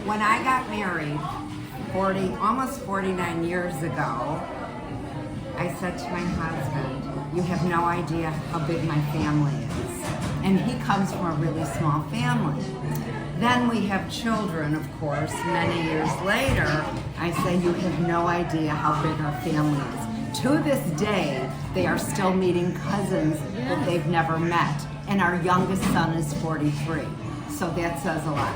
When I got married, almost 49 years ago, I said to my husband, "You have no idea how big my family is." And he comes from a really small family. Then we have children, of course, many years later. I say, "You have no idea how big our family is." To this day, they are still meeting cousins that they've never met. And our youngest son is 43. So that says a lot.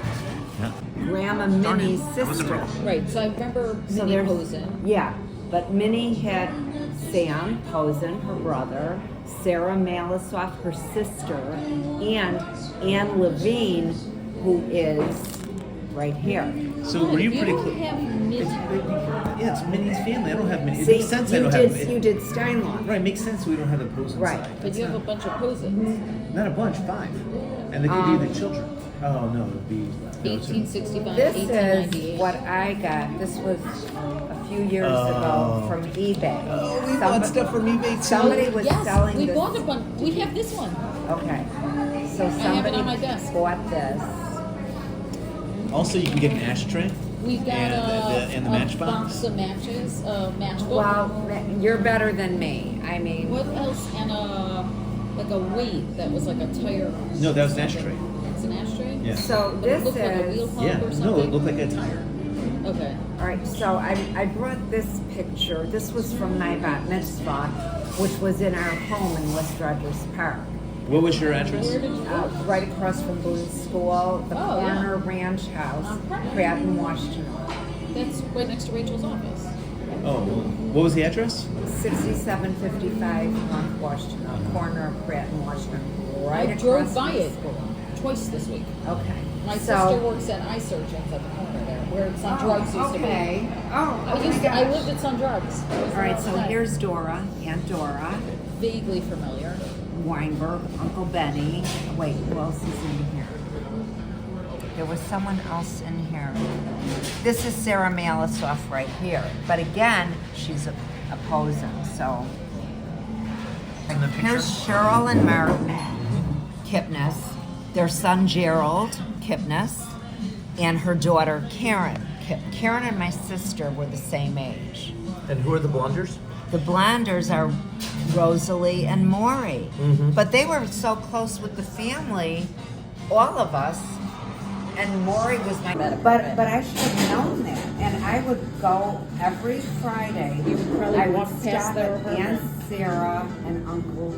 Yeah. Grandma Minnie's sister. Right, so I remember So Minnie there's- Posen. Yeah, but Minnie had Sam Posen, her brother, Sarah Malisoff, her sister, and Anne Levine, who is right here. So were you pretty don't close? have Minnie. Yeah, it's Minnie's family. I don't have Minnie. It See, makes sense I you don't did, have you did Steinlauf. Right, it makes sense we don't have the Posen Right. side. But That's you have a not, bunch of Posens. not a bunch, 5. And they could be the children. Oh, no, it would be... no, it's- 1865, This 1898. is what I got. This was a few years ago from eBay. Oh, we Somebody- bought stuff from eBay too. Somebody was yes, selling we this. bought a bunch. We have this one. Okay. So have it somebody on my desk. bought this. Also, you can get an ashtray. We got And the a matchbox? box of matches, a matchbook. Well, you're better than me. I mean, What else? And like a weight that was like a tire. No, that was an ashtray. It's an ashtray? Yeah. so But it this looked like a wheel is. pump Yeah, or no, something? it looked like a tire. Okay. All right, so I brought this picture. This was from my bat mitzvah, which was in our home in West Rogers Park. What was your address? Where did you go? Right across from Boone's School, the Oh, yeah. corner ranch house, On Pratt. Pratt and Washington. That's right next to Rachel's office. Oh, what was the address? 6755 North Washington, corner of Pratt and Washington. Right I across drove from by the it school. twice this week. Okay. My so, sister works at Eye Surgeons at the corner there, where Sun Drugs used to be. Okay. Oh, I lived at Sun Drugs. All right, so here's Dora, Aunt Dora, Vaguely familiar. Weinberg, Uncle Benny. Wait, who else is in here? There was someone else in here. This is Sarah Malisoff right here. But again, she's opposing, so. Here's Cheryl and Martin Kipnis, their son Gerald Kipnis, and her daughter Karen. Karen and my sister were the same age. And who are the blonders? The Blonders are Rosalie and Maury. But they were so close with the family, all of us, and Maury was my... But I should have known that. And I would go every Friday. You would probably I would walk past stop their at apartment. Aunt Sarah and Uncle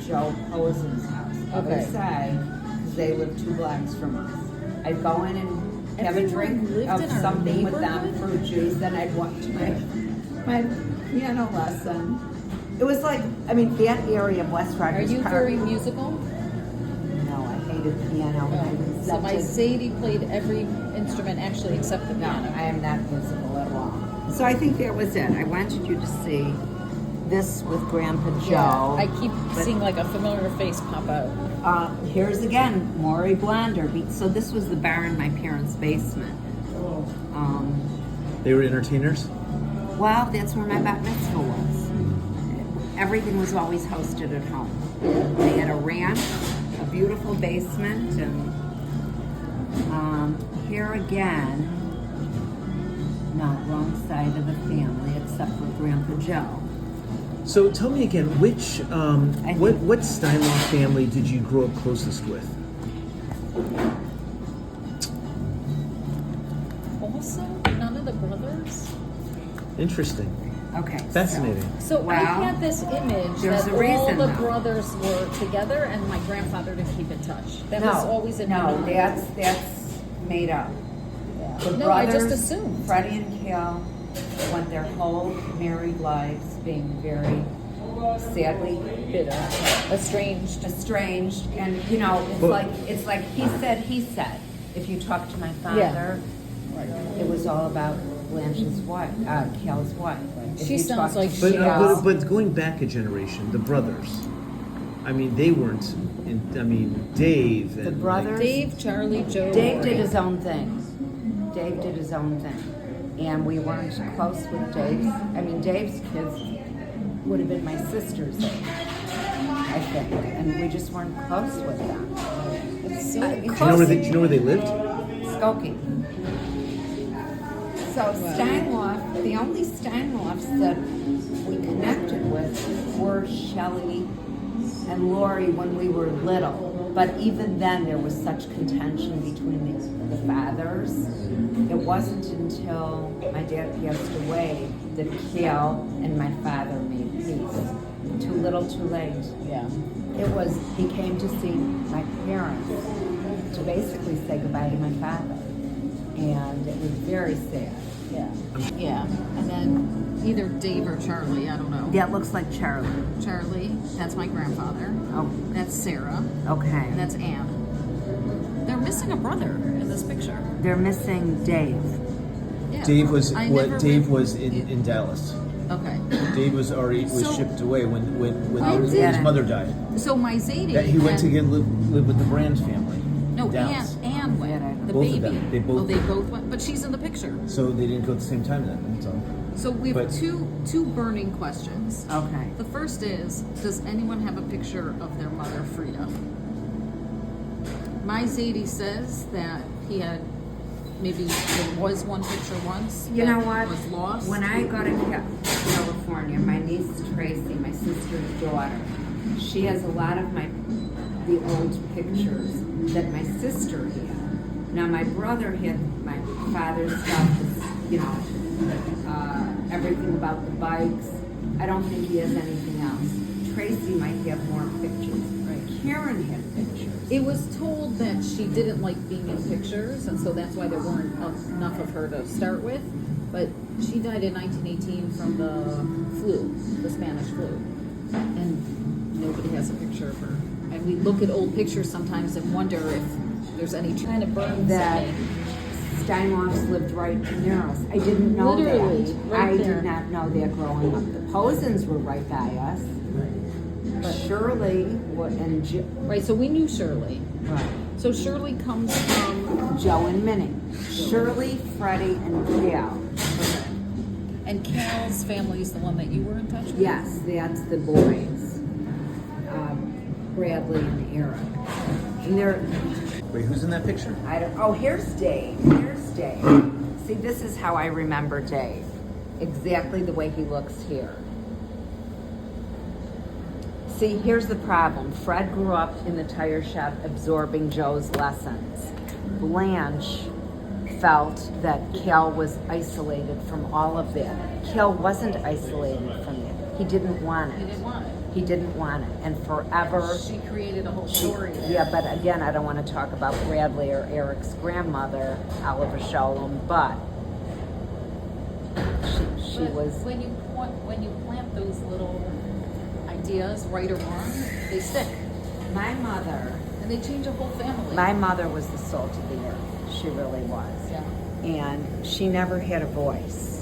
Joe Posen's house. Okay. Other side, because they live 2 blocks from us. I'd go in and have a Everyone drink lived of in our something with them, neighborhood? fruit juice, then I'd watch my piano lesson. It was like, I mean, that area of West Are Rogers you Park. very musical? No, I hated piano. and I So my resented- Sadie played every instrument actually except the No, piano. I am not musical at all. So I think that was it. I wanted you to see this with Grandpa Joe. I keep But, seeing like a familiar face pop out. Here's again, Maury Blonder. So this was the bar in my parents' basement. They were entertainers? Well, that's where my bat mitzvah was. Everything was always hosted at home. They had a ranch, a beautiful basement, and here again, no, wrong side of the family except for Grandpa Joe. So tell me again, which, what Steinlauf family did you grow up closest with? Also, none of the brothers. Interesting. Okay. Fascinating. So Well, I had this image there's that a reason, all the though. brothers were together, and my grandfather didn't keep in touch. That was always in my No, mind. that's made up. Yeah. The No, I just brothers, assumed. Freddie and Cal went their whole married lives being very sadly Bitter, estranged. estranged, and you know, it's like he said. If you talk to my father, it was all about Blanche's wife, Cal's wife. If She you sounds talk like to But, she Cal- but going back a generation, the brothers, I mean, they weren't, Dave and... The brothers- Dave, Charlie, Joe. Dave did his own thing. Dave did his own thing. And we weren't close with Dave's. I mean, Dave's kids would have been my sister's age, I think. And we just weren't close with them. It's so Do you know where they lived? Skokie. So Steinlauf, the only Steinlaufs that we connected with were Shelley and Lori when we were little. But even then, there was such contention between the fathers. It wasn't until my dad passed away that Cal and my father made peace. Too little, too late. Yeah. He came to see my parents to basically say goodbye to my father. And it was very sad. Yeah. Yeah. And then either Dave or Charlie, I don't know. That looks like Charlie. Charlie, that's my grandfather. Oh, That's Sarah. okay. And that's Ann. They're missing a brother in this picture. They're missing Dave. Yeah. Dave was I what? never Dave read- was in Dallas. Okay. Dave was already So- shipped away when Oh, his did it? mother died. So my Zadie. That he went to and- live with the Brand family. No, in Dallas. Ann went. The Both of baby. them. They both Oh, they both went. But she's in the picture. So they didn't go at the same time then. That's all. So we have But- two burning questions. Okay. The first is, does anyone have a picture of their mother, Frida? My Zadie says that he had, maybe there was one picture once. You that know what? Was lost. When I go to California, my niece Tracy, my sister's daughter, she has a lot of the old pictures that my sister had. Now my brother had my father's stuff, everything about the bikes. I don't think he has anything else. Tracy might have more pictures. Right. Karen had pictures. It was told that she didn't like being in pictures, and so that's why there weren't enough of her to start with. But she died in 1918 from the flu, the Spanish flu. And nobody has a picture of her. And we look at old pictures sometimes and wonder if there's any kind of burn That Steinlaufs lived right near us. I didn't know Literally, that. right I there. did not know that growing up. The Posens were right by us. But Shirley and Right, so we knew Shirley. right. So Shirley comes from, Joe and Minnie. Shirley, Freddie, and Cal. and Cal's family is the one that you were in touch with? Yes, that's the boys. Bradley and Eric. And they're, Wait, who's in that picture? here's Dave. Here's Dave. See, this is how I remember Dave. Exactly the way he looks here. See, here's the problem. Fred grew up in the tire shop absorbing Joe's lessons. Blanche felt that Cal was isolated from all of that. Cal wasn't isolated from it. He didn't want He it. didn't want it. He didn't want it. And forever... She created a whole story there. Yeah, but again, I don't want to talk about Bradley or Eric's grandmother, Oliver Sholem, but she But was... when you plant those little ideas, right or wrong, they stick, My mother... and they change a whole family. My mother was the salt of the earth. She really was. Yeah. And she never had a voice.